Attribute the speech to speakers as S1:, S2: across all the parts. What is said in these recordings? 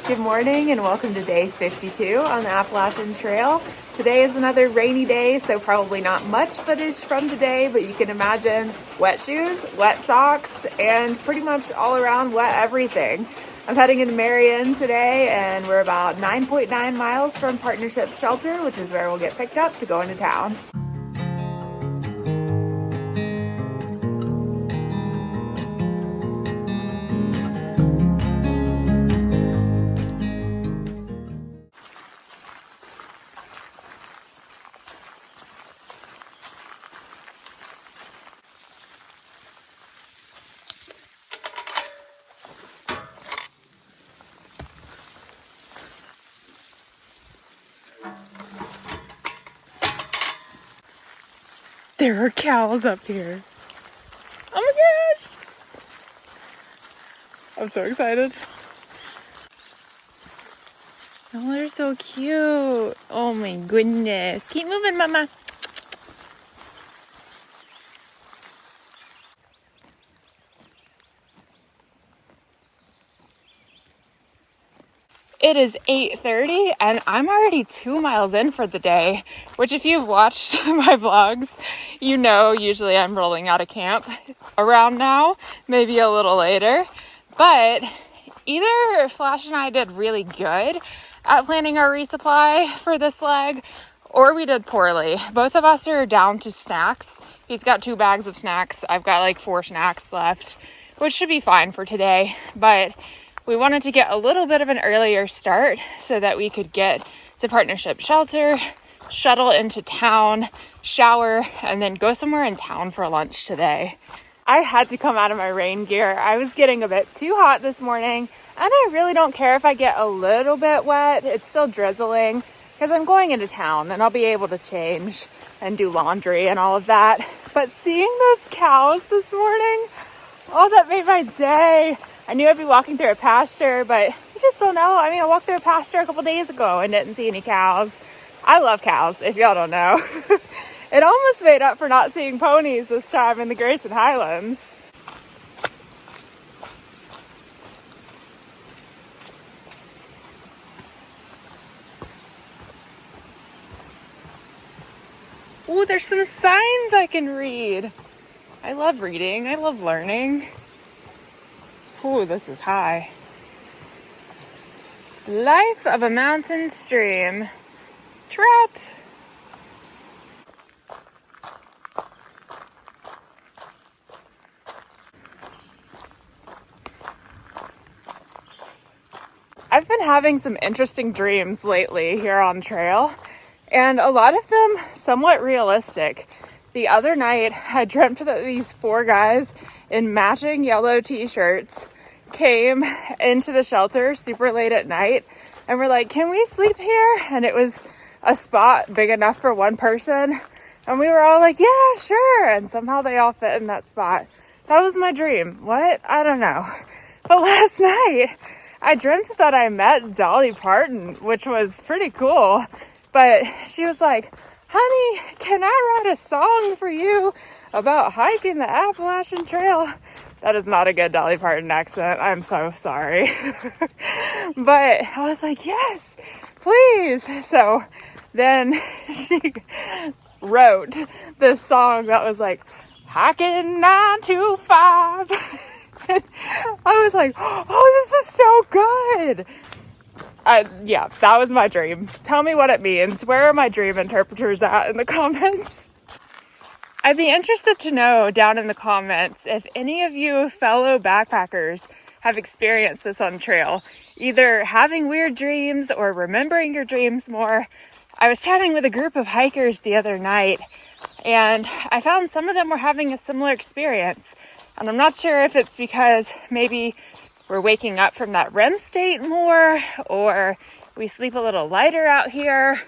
S1: Good morning and welcome to day 52 on the Appalachian Trail. Today is another rainy day, so probably not much footage from today, but you can imagine wet shoes, wet socks, and pretty much all around wet everything. I'm heading into Marion today, and we're about 9.9 miles from Partnership Shelter, which is where we'll get picked up to go into town. There are cows up here. Oh my gosh! I'm so excited. Oh, they're so cute. Oh my goodness. Keep moving, Mama. It is 8:30 and I'm already 2 miles in for the day, which if you've watched my vlogs, you know usually I'm rolling out of camp around now, maybe a little later. But either Flash and I did really good at planning our resupply for this leg, or we did poorly. Both of us are down to snacks. He's got 2 bags of snacks. I've got like 4 snacks left, which should be fine for today. But we wanted to get a little bit of an earlier start so that we could get to Partnership Shelter, shuttle into town, shower, and then go somewhere in town for lunch today. I had to come out of my rain gear. I was getting a bit too hot this morning, and I really don't care if I get a little bit wet. It's still drizzling because I'm going into town and I'll be able to change and do laundry and all of that. But seeing those cows this morning, oh, that made my day. I knew I'd be walking through a pasture, but you just don't know. I mean, I walked through a pasture a couple days ago and didn't see any cows. I love cows, if y'all don't know. It almost made up for not seeing ponies this time in the Grayson Highlands. Ooh, there's some signs I can read. I love reading. I love learning. Ooh, this is high. Life of a mountain stream. Trout. I've been having some interesting dreams lately here on trail, and a lot of them somewhat realistic. The other night, I dreamt that these 4 guys in matching yellow t-shirts came into the shelter super late at night and were like, "Can we sleep here?" And it was a spot big enough for 1 person. And we were all like, "Yeah, sure." And somehow they all fit in that spot. That was my dream. What? I don't know. But last night, I dreamt that I met Dolly Parton, which was pretty cool. But she was like, "Honey, can I write a song for you about hiking the Appalachian Trail?" That is not a good Dolly Parton accent. I'm so sorry. But I was like, "Yes, please." So then she wrote this song that was like, "Hiking 9 to 5. I was like, "Oh, this is so good." Yeah, that was my dream. Tell me what it means. Where are my dream interpreters at in the comments? I'd be interested to know down in the comments if any of you fellow backpackers have experienced this on trail, either having weird dreams or remembering your dreams more. I was chatting with a group of hikers the other night, and I found some of them were having a similar experience. And I'm not sure if it's because maybe we're waking up from that REM state more, or we sleep a little lighter out here,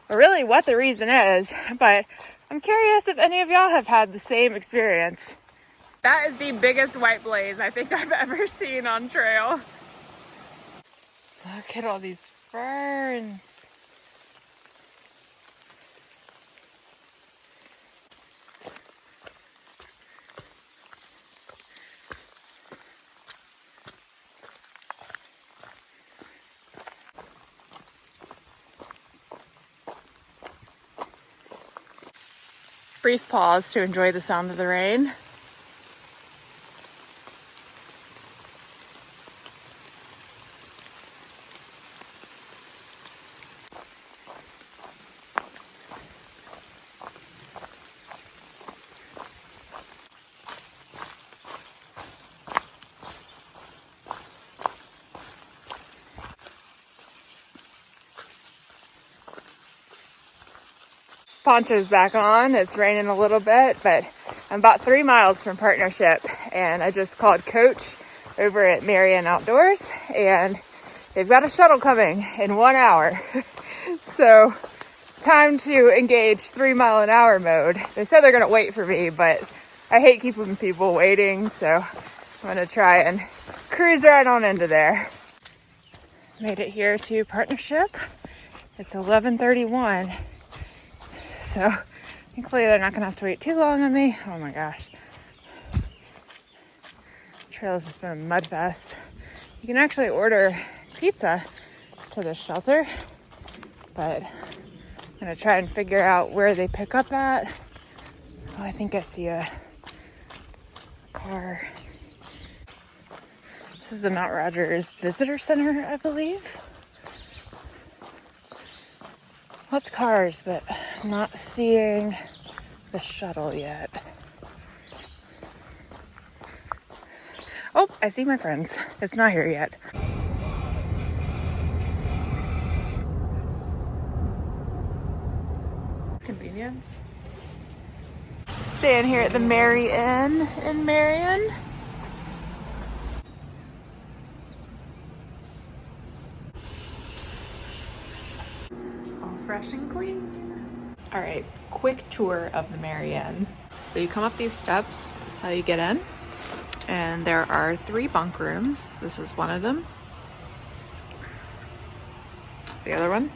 S1: or really what the reason is. But I'm curious if any of y'all have had the same experience. That is the biggest white blaze I think I've ever seen on trail. Look at all these ferns. brief pause to enjoy the sound of the rain. Poncho's back on. It's raining a little bit, but I'm about 3 miles from Partnership, and I just called Coach over at Marian Outdoors, and they've got a shuttle coming in 1 hour. So time to engage 3-mile-an-hour mode. They said they're gonna wait for me, but I hate keeping people waiting, so I'm gonna try and cruise right on into there. Made it here to Partnership. It's 11:31. So thankfully they're not gonna have to wait too long on me. Oh my gosh. Trail's just been a mud fest. You can actually order pizza to this shelter, but I'm gonna try and figure out where they pick up at. Oh, I think I see a car. This is the Mount Rogers Visitor Center, I believe. Lots of cars, but I'm not seeing the shuttle yet. Oh, I see my friends. It's not here yet. Convenience. Staying here at the Marian Inn in Marion. All fresh and clean. All right, quick tour of the Marion. So you come up these steps, that's how you get in. And there are 3 bunk rooms. This is one of them. It's the other one.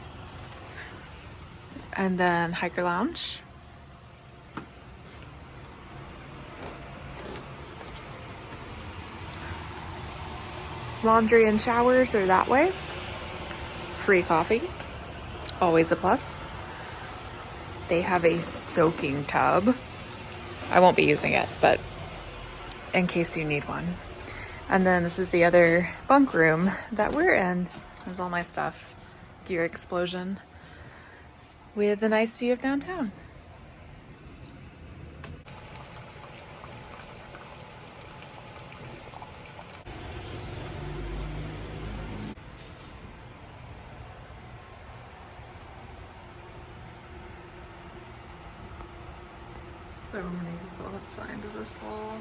S1: And then hiker lounge. Laundry and showers are that way. Free coffee, always a plus. They have a soaking tub. I won't be using it, but in case you need one. And then this is the other bunk room that we're in. There's all my stuff. Gear explosion with a nice view of downtown. So many people have signed to this wall.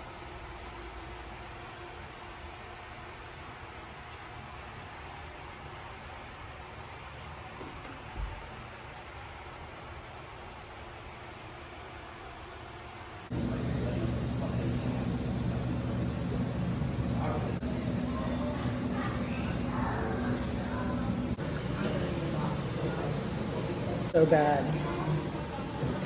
S2: So bad.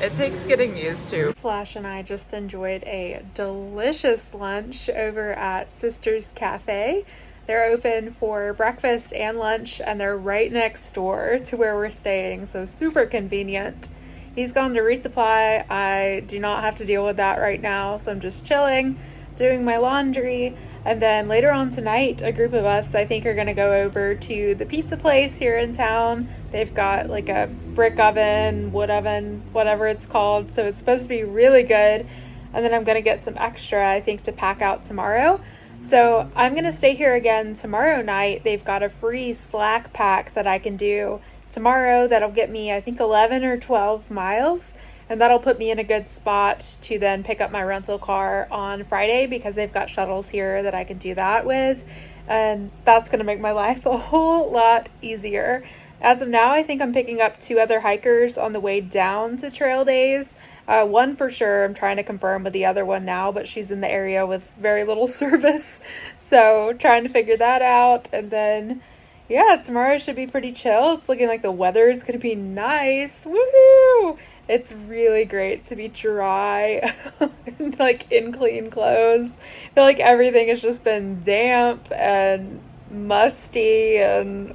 S1: It takes getting used to. Flash and I just enjoyed a delicious lunch over at Sister's Cafe. They're open for breakfast and lunch, and they're right next door to where we're staying, so super convenient. He's gone to resupply. I do not have to deal with that right now, so I'm just chilling, doing my laundry. And then later on tonight, a group of us, I think, are going to go over to the pizza place here in town. They've got like a brick oven, wood oven, whatever it's called. So it's supposed to be really good. And then I'm going to get some extra, I think, to pack out tomorrow. So I'm going to stay here again tomorrow night. They've got a free Slack pack that I can do tomorrow. That'll get me, I think, 11 or 12 miles. And that'll put me in a good spot to then pick up my rental car on Friday, because they've got shuttles here that I can do that with. And that's going to make my life a whole lot easier. As of now, I think I'm picking up 2 other hikers on the way down to trail days. One for sure, I'm trying to confirm with the other one now, but she's in the area with very little service. So trying to figure that out. And then, yeah, tomorrow should be pretty chill. It's looking like the weather is going to be nice. Woohoo! It's really great to be dry and like in clean clothes. I feel like everything has just been damp and musty and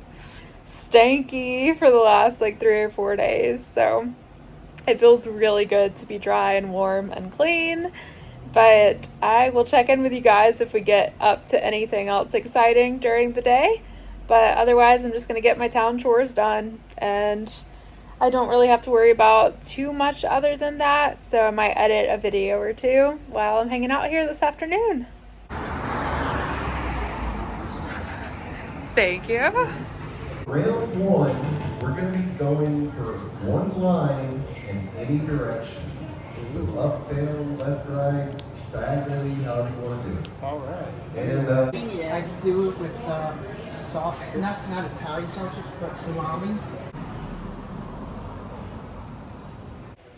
S1: stanky for the last like 3 or 4 days. So It feels really good to be dry and warm and clean, but I will check in with you guys if we get up to anything else exciting during the day. But otherwise, I'm just going to get my town chores done, and I don't really have to worry about too much other than that, so I might edit a video or two while I'm hanging out here this afternoon. Thank you.
S2: Rail 1, we're going to be going for one line in any direction. So up, down, left, right, diagonally, however you want to do it.
S3: All right.
S2: And
S3: I do it with sauce, not Italian sausage, but salami.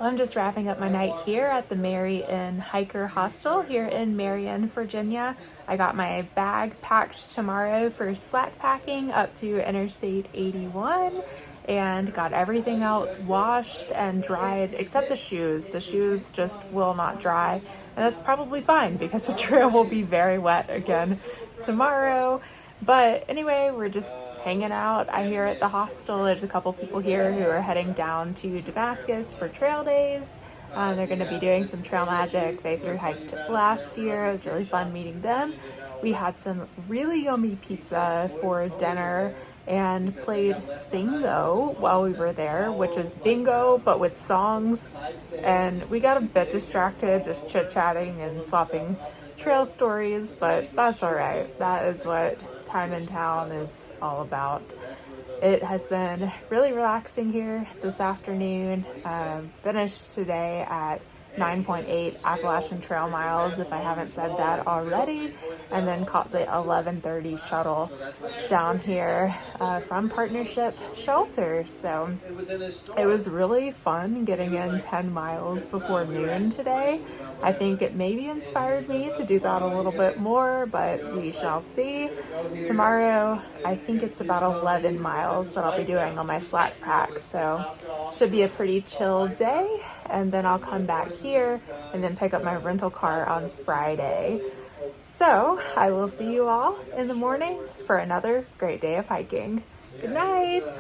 S1: I'm just wrapping up my night here at the Marian Inn Hiker Hostel here in Marion, Virginia. I got my bag packed tomorrow for slack packing up to Interstate 81 and got everything else washed and dried except the shoes. The shoes just will not dry, and that's probably fine because the trail will be very wet again tomorrow. But anyway, we're just hanging out. I hear at the hostel there's a couple people here who are heading down to Damascus for trail days. They're going to be doing some trail magic. They thru hiked last year. It was really fun meeting them. We had some really yummy pizza for dinner and played Singo while we were there, which is bingo but with songs. And we got a bit distracted just chit-chatting and swapping trail stories, but that's all right. That is what time in town is all about. It has been really relaxing here this afternoon. Finished today at 9.8 Appalachian Trail miles, if I haven't said that already, and then caught the 11:30 shuttle down here from Partnership Shelter. So it was really fun getting in 10 miles before noon today. I think it maybe inspired me to do that a little bit more, but we shall see. Tomorrow, I think it's about 11 miles that I'll be doing on my slack pack, so should be a pretty chill day. And then I'll come back here and then pick up my rental car on Friday. So I will see you all in the morning for another great day of hiking. Good night.